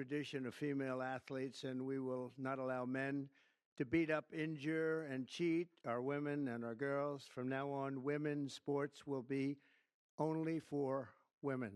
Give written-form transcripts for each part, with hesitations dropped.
tradition of female athletes, and we will not allow men to beat up, injure, and cheat our women and our girls. From now on, women's sports will be only for women.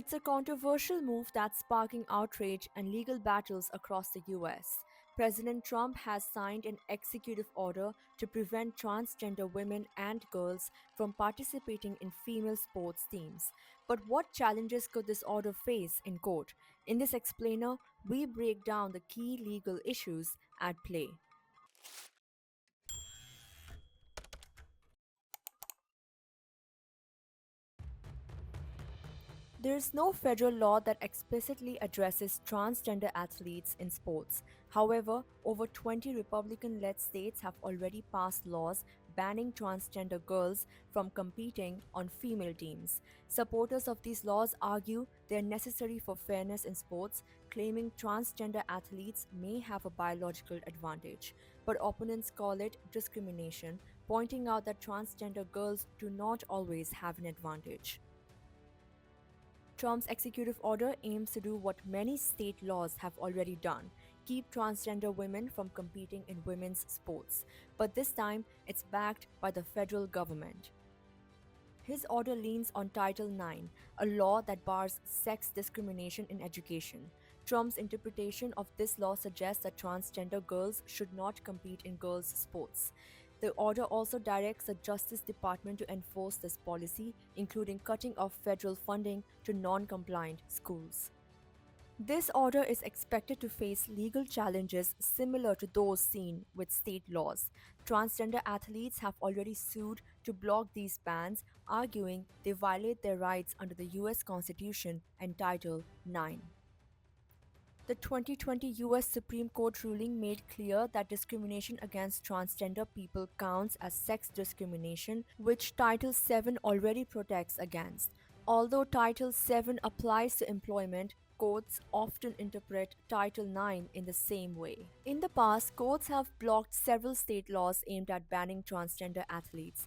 It's a controversial move that's sparking outrage and legal battles across the US. President Trump has signed an executive order to prevent transgender women and girls from participating in female sports teams. But what challenges could this order face in court? In this explainer, we break down the key legal issues at play. There is no federal law that explicitly addresses transgender athletes in sports. However, over 20 Republican led states have already passed laws banning transgender girls from competing on female teams. Supporters of these laws argue they are necessary for fairness in sports, claiming transgender athletes may have a biological advantage. But opponents call it discrimination, pointing out that transgender girls do not always have an advantage. Trump's executive order aims to do what many state laws have already done: keep transgender women from competing in women's sports. But this time, it's backed by the federal government. His order leans on Title IX, a law that bars sex discrimination in education. Trump's interpretation of this law suggests that transgender girls should not compete in girls' sports. The order also directs the Justice Department to enforce this policy, including cutting off federal funding to non compliant schools. This order is expected to face legal challenges similar to those seen with state laws. Transgender athletes have already sued to block these bans, arguing they violate their rights under the US Constitution and Title IX. The 2020 US Supreme Court ruling made clear that discrimination against transgender people counts as sex discrimination, which Title VII already protects against. Although Title VII applies to employment, courts often interpret Title IX in the same way. In the past, courts have blocked several state laws aimed at banning transgender athletes.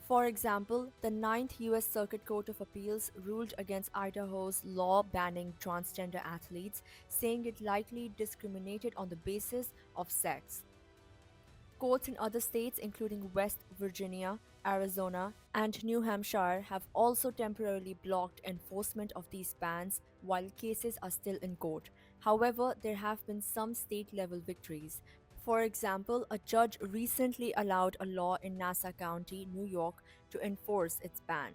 For example, the Ninth U.S. Circuit Court of Appeals ruled against Idaho's law banning transgender athletes, saying it likely discriminated on the basis of sex. Courts in other states, including West Virginia, Arizona, and New Hampshire, have also temporarily blocked enforcement of these bans while cases are still in court. However, there have been some state level victories. For example, a judge recently allowed a law in Nassau County, New York, to enforce its ban.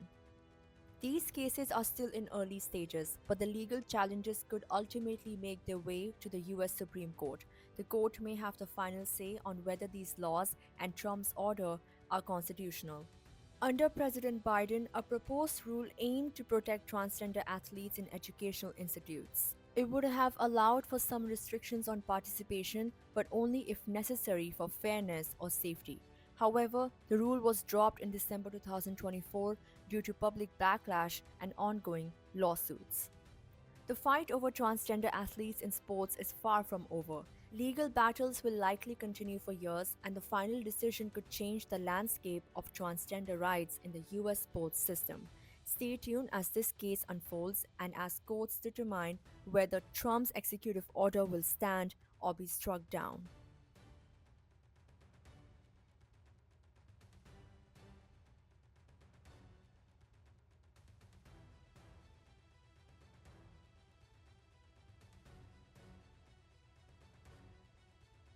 These cases are still in early stages, but the legal challenges could ultimately make their way to the US Supreme Court. The court may have the final say on whether these laws and Trump's order are constitutional. Under President Biden, a proposed rule aimed to protect transgender athletes in educational institutes. It would have allowed for some restrictions on participation, but only if necessary for fairness or safety. However, the rule was dropped in December 2024 due to public backlash and ongoing lawsuits. The fight over transgender athletes in sports is far from over. Legal battles will likely continue for years, and the final decision could change the landscape of transgender rights in the US sports system. Stay tuned as this case unfolds and as courts determine whether Trump's executive order will stand or be struck down.